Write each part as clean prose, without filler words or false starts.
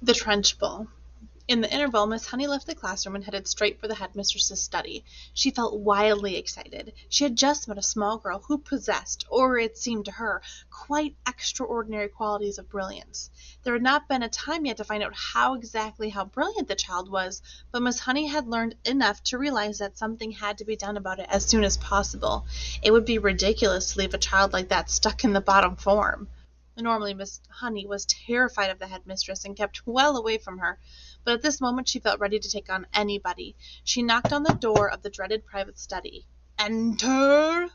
The Trenchbull. In the interval, Miss Honey left the classroom and headed straight for the headmistress's study. She felt wildly excited. She had just met a small girl who possessed, or it seemed to her, quite extraordinary qualities of brilliance. There had not been a time yet to find out exactly how brilliant the child was, but Miss Honey had learned enough to realize that something had to be done about it as soon as possible. It would be ridiculous to leave a child like that stuck in the bottom form. Normally, Miss Honey was terrified of the headmistress and kept well away from her, but at this moment she felt ready to take on anybody. She knocked on the door of the dreaded private study. "Enter!"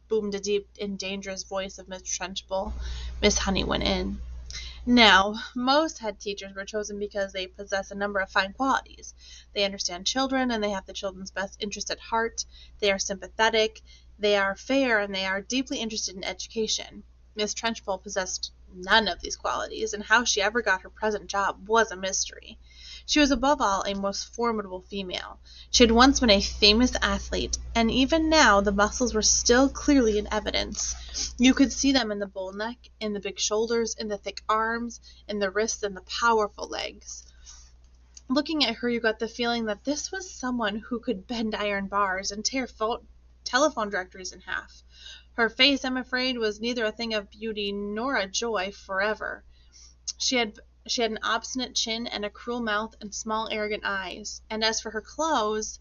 boomed a deep and dangerous voice of Miss Trenchbull. Miss Honey went in. Now, most head teachers were chosen because they possess a number of fine qualities. They understand children, and they have the children's best interest at heart. They are sympathetic, they are fair, and they are deeply interested in education. Miss Trenchbull possessed none of these qualities, and how she ever got her present job was a mystery. She was above all a most formidable female. She had once been a famous athlete, and even now the muscles were still clearly in evidence. You could see them in the bull neck, in the big shoulders, in the thick arms, in the wrists, and the powerful legs. Looking at her, you got the feeling that this was someone who could bend iron bars and tear telephone directories in half. Her face, I'm afraid, was neither a thing of beauty nor a joy forever. She had an obstinate chin and a cruel mouth and small arrogant eyes, and as for her clothes,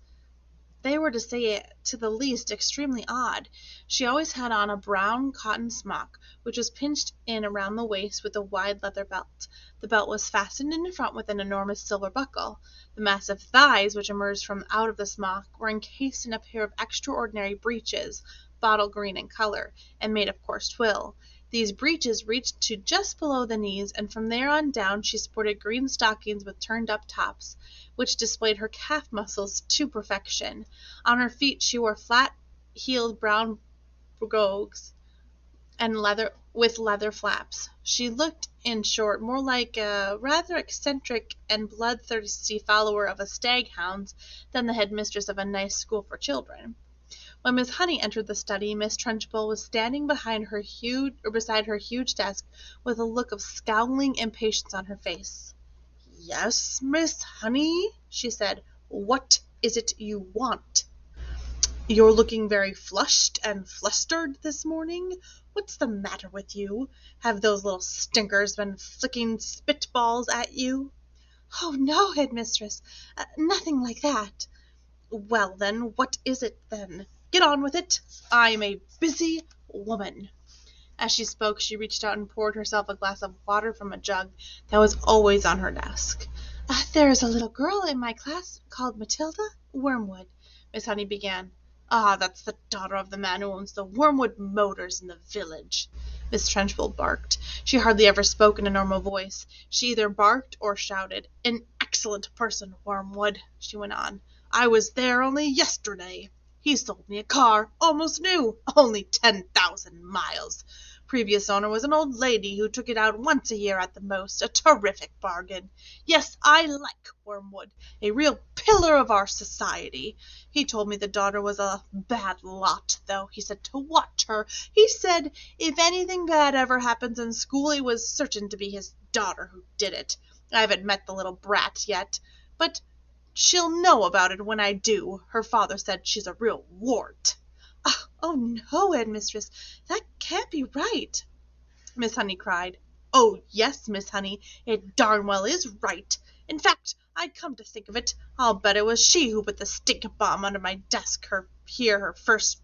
they were, to say it to the least, extremely odd. She always had on a brown cotton smock, which was pinched in around the waist with a wide leather belt. The belt was fastened in front with an enormous silver buckle. The massive thighs, which emerged from out of the smock, were encased in a pair of extraordinary breeches, bottle green in color, and made of coarse twill. These breeches reached to just below the knees, and from there on down she sported green stockings with turned-up tops, which displayed her calf muscles to perfection. On her feet she wore flat-heeled brown brogues and leather flaps. She looked, in short, more like a rather eccentric and bloodthirsty follower of a staghound than the headmistress of a nice school for children. When Miss Honey entered the study, Miss Trenchbull was standing beside her huge desk with a look of scowling impatience on her face. "Yes, Miss Honey," she said. "What is it you want? You're looking very flushed and flustered this morning. What's the matter with you? Have those little stinkers been flicking spitballs at you?" "Oh, no, headmistress, nothing like that." "Well, then, what is it, then? Get on with it. I'm a busy woman." As she spoke, she reached out and poured herself a glass of water from a jug that was always on her desk. "There is a little girl in my class called Matilda Wormwood," Miss Honey began. "Ah, that's the daughter of the man who owns the Wormwood Motors in the village," Miss Trenchbull barked. She hardly ever spoke in a normal voice. She either barked or shouted. "An excellent person, Wormwood," she went on. "I was there only yesterday. He sold me a car, almost new, only 10,000 miles. Previous owner was an old lady who took it out once a year at the most, a terrific bargain. Yes, I like Wormwood, a real pillar of our society. He told me the daughter was a bad lot, though. He said to watch her. He said if anything bad ever happens in school, it was certain to be his daughter who did it. I haven't met the little brat yet, but she'll know about it when I do. Her father said she's a real wart." "Oh, no, headmistress, that can't be right," Miss Honey cried. "Oh, yes, Miss Honey, it darn well is right. In fact, I'd come to think of it, I'll bet it was she who put the stink bomb under my desk her first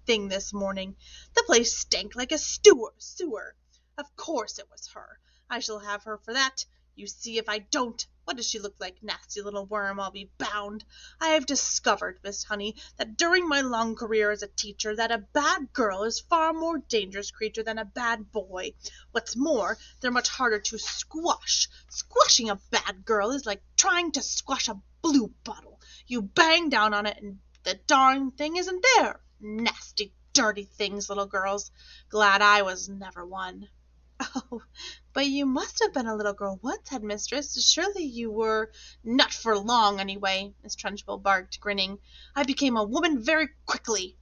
thing this morning. The place stank like a sewer. Of course it was her. I shall have her for that. You see if I don't. What does she look like? Nasty little worm, I'll be bound. I have discovered, Miss Honey, that during my long career as a teacher, that a bad girl is a far more dangerous creature than a bad boy. What's more, they're much harder to squash. Squashing a bad girl is like trying to squash a blue bottle. You bang down on it and the darn thing isn't there. Nasty, dirty things, little girls. Glad I was never one." "Oh, but you must have been a little girl once, headmistress. Surely you were—" "Not for long, anyway," Miss Trenchbull barked, grinning. "I became a woman very quickly."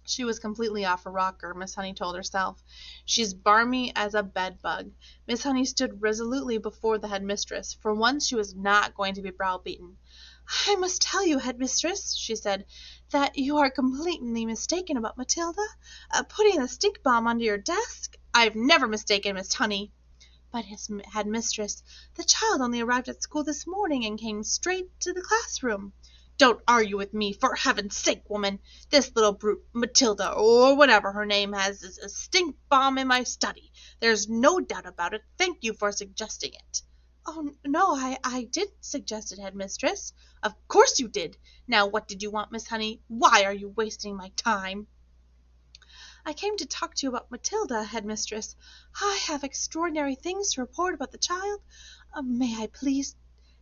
She was completely off her rocker, Miss Honey told herself. She's barmy as a bedbug. Miss Honey stood resolutely before the headmistress. For once she was not going to be browbeaten. "I must tell you, headmistress," she said, "that you are completely mistaken about Matilda. Putting the stink bomb under your desk." "I've never mistaken Miss Honey." "But, his headmistress, the child only arrived at school this morning and came straight to the classroom." "Don't argue with me, for heaven's sake, woman. This little brute, Matilda, or whatever her name, has a stink bomb in my study. There's no doubt about it. Thank you for suggesting it." "Oh, no, I didn't suggest it, headmistress." "Of course you did. Now what did you want, Miss Honey? Why are you wasting my time?" "I came to talk to you about Matilda, headmistress. I have extraordinary things to report about the child. May I please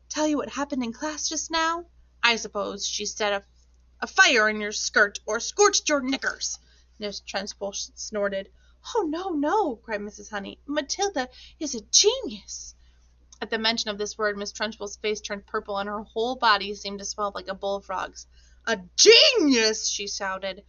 tell you what happened in class just now?" "I suppose she set a fire in your skirt, or scorched your knickers," Miss Trenchbull snorted. "Oh, no, no," cried Mrs. Honey. "Matilda is a genius." At the mention of this word, Miss Trenchbull's face turned purple, and her whole body seemed to swell up like a bullfrog's. "A genius!" she shouted.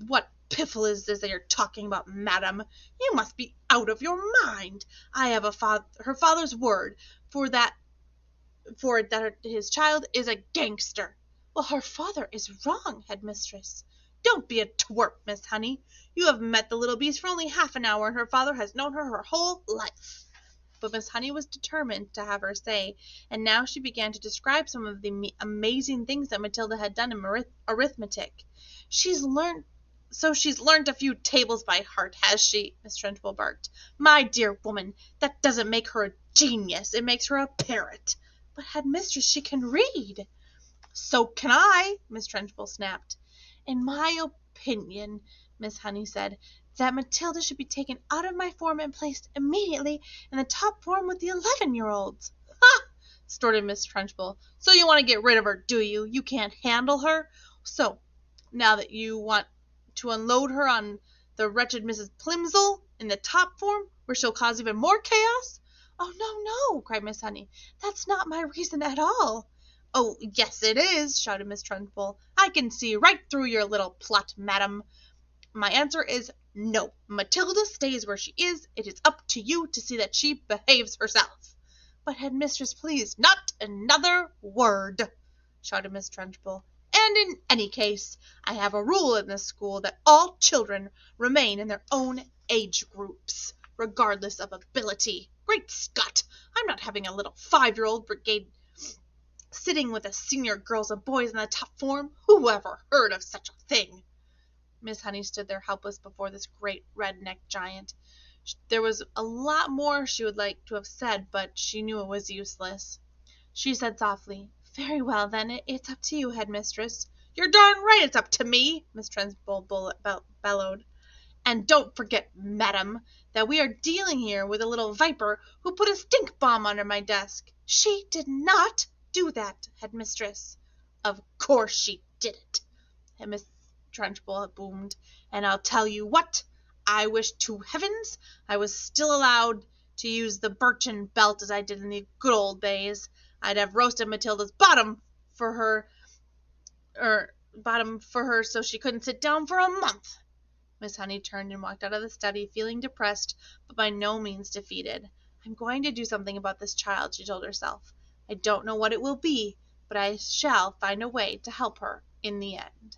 "What piffle is this that you're talking about, madam? You must be out of your mind. I have her father's word for it that his child is a gangster." "Well, her father is wrong, headmistress." "Don't be a twerp, Miss Honey. You have met the little beast for only half an hour, and her father has known her whole life." But Miss Honey was determined to have her say, and now she began to describe some of the amazing things that Matilda had done in arithmetic. She's learnt a few tables by heart, has she?" Miss Trenchbull barked. "My dear woman, that doesn't make her a genius. It makes her a parrot." "But, headmistress, she can read." "So can I," Miss Trenchbull snapped. "In my opinion," Miss Honey said, "that Matilda should be taken out of my form and placed immediately in the top form with the 11-year-olds." "Ha!" snorted Miss Trenchbull. "So you want to get rid of her, do you? You can't handle her? So, now that you want to unload her on the wretched Mrs. Plimsoll in the top form, where she'll cause even more chaos?" "Oh, no, no," cried Miss Honey. "That's not my reason at all." "Oh, yes, it is," shouted Miss Trenchbull. "I can see right through your little plot, madam. My answer is no. Matilda stays where she is. It is up to you to see that she behaves herself." "But, headmistress, please—" "Not another word," shouted Miss Trenchbull. "And in any case, I have a rule in this school that all children remain in their own age groups, regardless of ability. Great Scott! I'm not having a little 5-year-old brigade sitting with the senior girls and boys in the top form. Who ever heard of such a thing?" Miss Honey stood there helpless before this great red-necked giant. There was a lot more she would like to have said, but she knew it was useless. She said softly, "Very well, then, it's up to you, headmistress." "You're darn right it's up to me," Miss Trenchbull bellowed. "And don't forget, madam, that we are dealing here with a little viper who put a stink bomb under my desk." "She did not do that, headmistress." "Of course she did it," Miss Trenchbull boomed. "And I'll tell you what, I wish to heavens I was still allowed to use the birchen belt as I did in the good old days. I'd have roasted Matilda's bottom for her so she couldn't sit down for a month." Miss Honey turned and walked out of the study, feeling depressed, but by no means defeated. "I'm going to do something about this child," she told herself. "I don't know what it will be, but I shall find a way to help her in the end."